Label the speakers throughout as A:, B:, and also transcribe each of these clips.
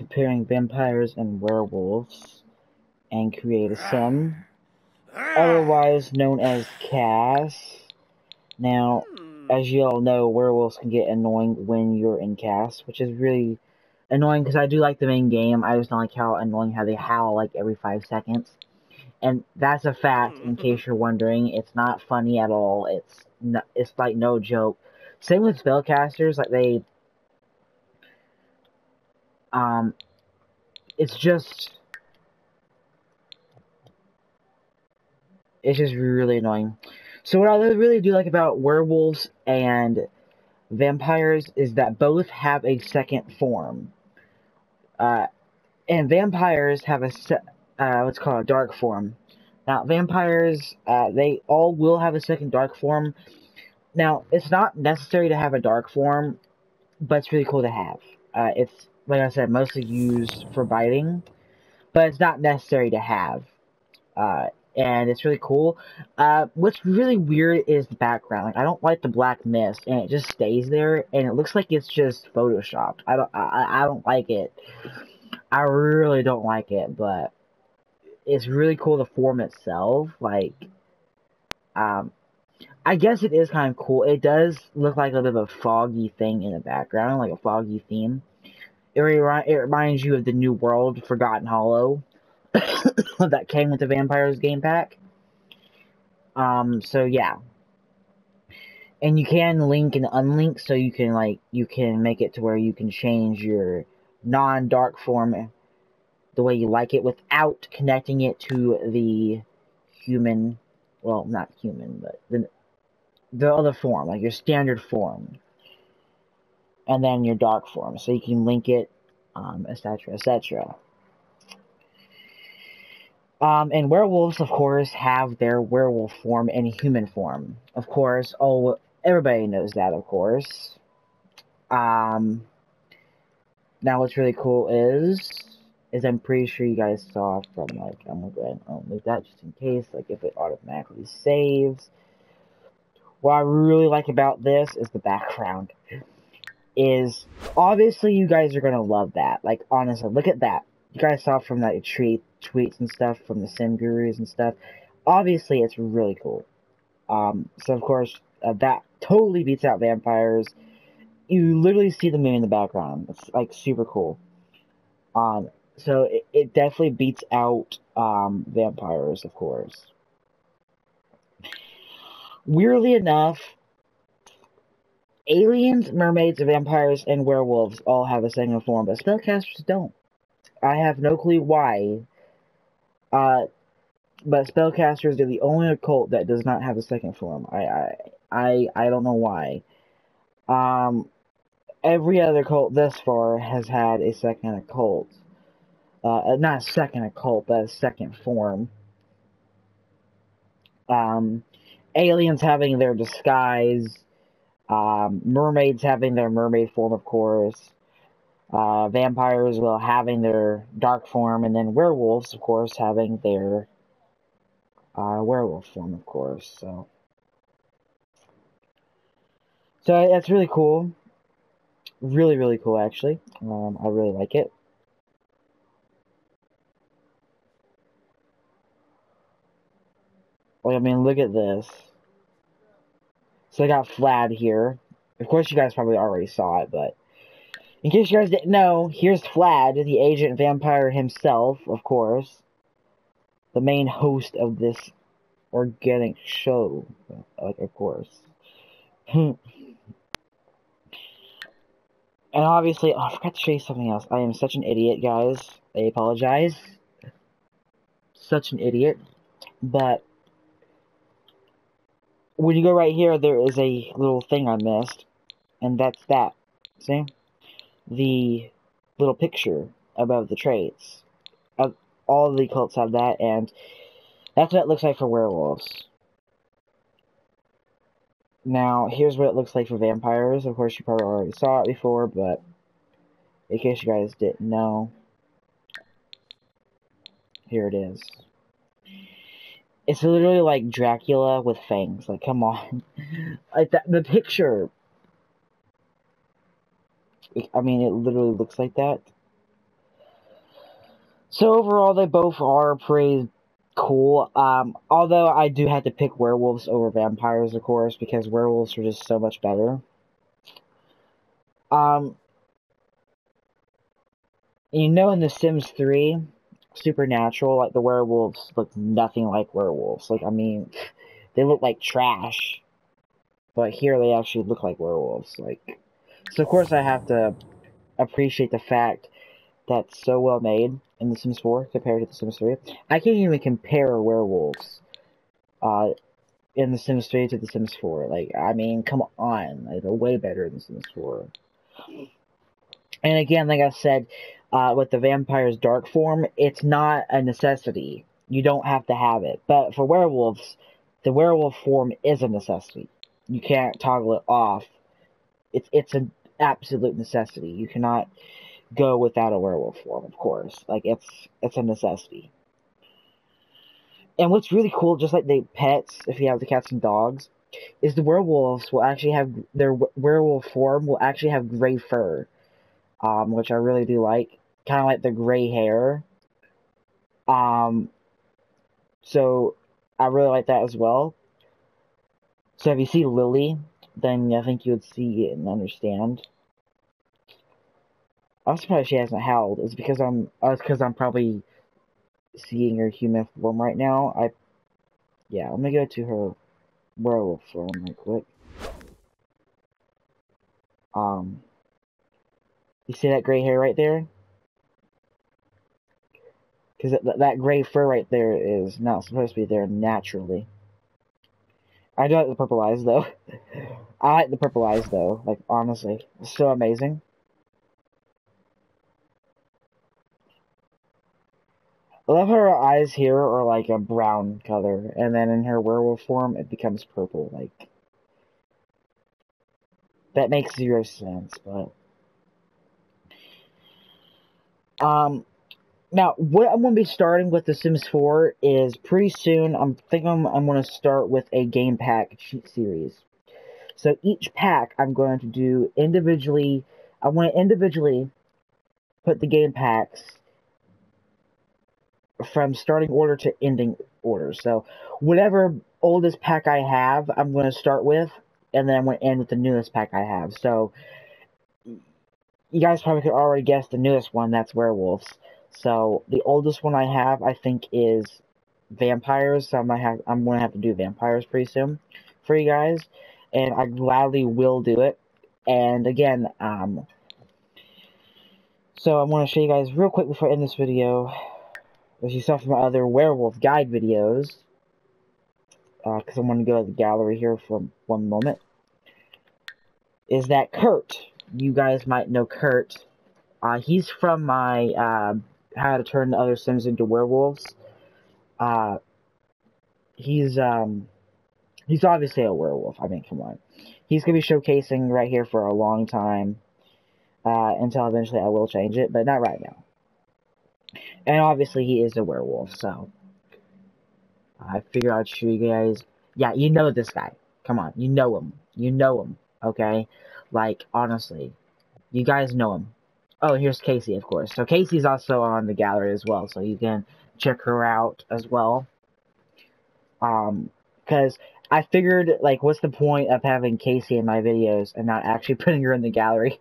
A: comparing vampires and werewolves and create a sim, otherwise known as CAS. Now, as you all know, werewolves can get annoying when you're in CAS, which is really annoying because I do like the main game. I just don't like how annoying how they howl like every 5 seconds. And that's a fact, in case you're wondering. It's not funny at all. It's like no joke. Same with spellcasters, like they, it's just really annoying. So what I really do like about werewolves and vampires is that both have a second form. And vampires have what's called a dark form. Now, vampires, they all will have a second dark form. Now, it's not necessary to have a dark form, but it's really cool to have. It's, like I said, mostly used for biting, but it's not necessary to have. And it's really cool. What's really weird is the background. Like, I don't like the black mist, and it just stays there, and it looks like it's just photoshopped. I don't like it. I really don't like it, but it's really cool, the form itself. Like, I guess it is kind of cool. It does look like a bit of a foggy thing in the background, like a foggy theme. It reminds you of the New World, Forgotten Hollow, that came with the Vampires game pack. So yeah. And you can link and unlink, so you can make it to where you can change your non-dark form the way you like it without connecting it to the human, well, not human, but the other form, like your standard form. And then your dark form, so you can link it, etc., etc. And werewolves, of course, have their werewolf form and human form. Of course, everybody knows that, of course. Now what's really cool is I'm pretty sure you guys saw from, like, I'm gonna go ahead and move that just in case, like, if it automatically saves. What I really like about this is the background. Is, obviously, you guys are gonna love that. Like, honestly, look at that. You guys saw from, like, tweets and stuff from the sim gurus and stuff. Obviously, it's really cool. So, of course, that totally beats out vampires. You literally see the moon in the background. It's, like, super cool. So it definitely beats out, vampires, of course. Weirdly enough, aliens, mermaids, vampires, and werewolves all have a second form, but spellcasters don't. I have no clue why. But spellcasters are the only occult that does not have a second form. I don't know why. Every other cult thus far has had a second occult. Not a second occult, but a second form. Aliens having their disguise. Mermaids having their mermaid form, of course. Vampires, well, having their dark form, and then werewolves, of course, having their werewolf form, of course. So that's really cool. Really, really cool, actually. I really like it. Well, I mean, look at this. So I got Vlad here. Of course, you guys probably already saw it, but in case you guys didn't know, here's Vlad, the agent vampire himself, of course. The main host of this organic show, like, of course. And obviously, I forgot to show you something else. I am such an idiot, guys. I apologize. Such an idiot. But when you go right here, there is a little thing I missed. And that's that. See? The little picture above the traits. All the cults have that, and that's what it looks like for werewolves. Now, here's what it looks like for vampires. Of course, you probably already saw it before, but in case you guys didn't know, here it is. It's literally like Dracula with fangs. Like, come on. Like, the picture. I mean, it literally looks like that. So overall, they both are pretty cool. Although I do have to pick werewolves over vampires, of course, because werewolves are just so much better. Um, in The Sims 3, Supernatural, like the werewolves look nothing like werewolves. Like, I mean, they look like trash. But here they actually look like werewolves. Like, so of course I have to appreciate the fact that's so well made in The Sims 4 compared to The Sims 3. I can't even compare werewolves in The Sims 3 to The Sims 4. Like, I mean, come on. Like, they're way better than The Sims 4. And again, like I said, with the vampire's dark form, it's not a necessity. You don't have to have it. But for werewolves, the werewolf form is a necessity. You can't toggle it off. It's an absolute necessity. You cannot go without a werewolf form, of course. Like, it's a necessity. And what's really cool, just like the pets, if you have the cats and dogs, is the werewolves will actually have, their werewolf form will actually have gray fur, which I really do like. Kind of like the gray hair. So I really like that as well. So if you see Lily, then I think you would see it and understand. I'm surprised she hasn't howled. It's because I'm probably seeing her human form right now. Yeah, let me go to her werewolf form right quick. You see that gray hair right there? Because that gray fur right there is not supposed to be there naturally. I do like the purple eyes, though. I like the purple eyes, though. Like, honestly. It's so amazing. I love her eyes here are like a brown color, and then in her werewolf form, it becomes purple. Like, that makes zero sense, but... Now, what I'm going to be starting with The Sims 4 is pretty soon, I'm going to start with a game pack cheat series. So each pack I'm going to do individually, I want to individually put the game packs from starting order to ending order. So whatever oldest pack I have, I'm going to start with, and then I'm going to end with the newest pack I have. So you guys probably could already guess the newest one, that's werewolves. So the oldest one I have, I think, is vampires. So I'm going to have to do vampires pretty soon for you guys, and I gladly will do it. And again, so I want to show you guys real quick before I end this video, as you saw from my other werewolf guide videos, because I'm going to go to the gallery here for one moment, is that Kurt. You guys might know Kurt. He's from my How to Turn Other Sims into Werewolves. He's obviously a werewolf. I mean, come on. He's going to be showcasing right here for a long time, until eventually I will change it, but not right now. And obviously he is a werewolf, so I figured I'd show you guys. Yeah, you know this guy. Come on, you know him. You know him, okay? Like, honestly, you guys know him. Oh, here's Casey, of course. So Casey's also on the gallery as well, so you can check her out as well. Because I figured, like, what's the point of having Casey in my videos and not actually putting her in the gallery?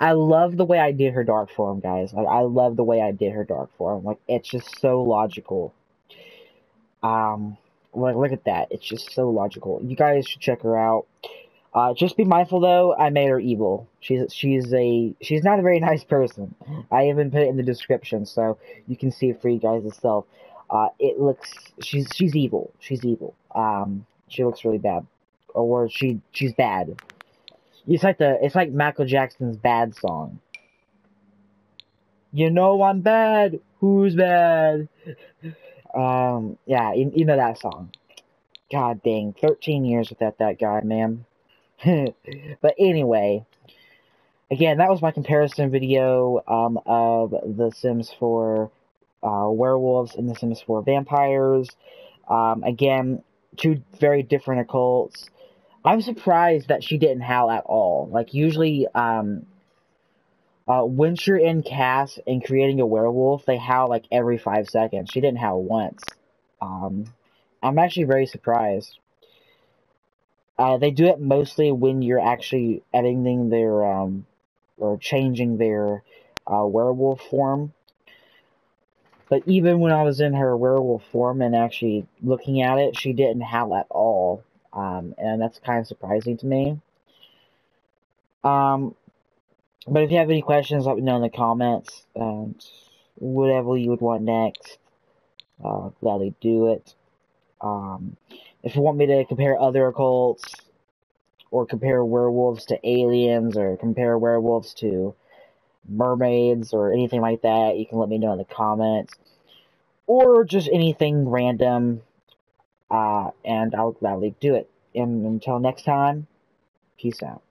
A: I love the way I did her dark form, guys. Like, I love the way I did her dark form. Like, it's just so logical. Like, look at that. It's just so logical. You guys should check her out. Just be mindful, though, I made her evil. She's not a very nice person. I even put it in the description, so you can see it for you guys yourself. She's evil. She's evil. She looks really bad. Or she's bad. It's like Michael Jackson's Bad song. You know I'm bad. Who's bad? Yeah, you know that song. God dang, 13 years without that guy, man. But anyway, again, that was my comparison video of The Sims 4 werewolves and The Sims 4 vampires. Again, two very different occults. I'm surprised that she didn't howl at all. Like, usually, Once you're in CAS and creating a werewolf, they howl like every 5 seconds. She didn't howl once. Um, I'm actually very surprised. They do it mostly when you're actually editing their, or changing their werewolf form. But even when I was in her werewolf form and actually looking at it, she didn't howl at all. And that's kind of surprising to me. But if you have any questions, let me know in the comments. And whatever you would want next, I'll gladly do it. If you want me to compare other occults, or compare werewolves to aliens, or compare werewolves to mermaids, or anything like that, you can let me know in the comments. Or just anything random, and I'll gladly do it. And until next time, peace out.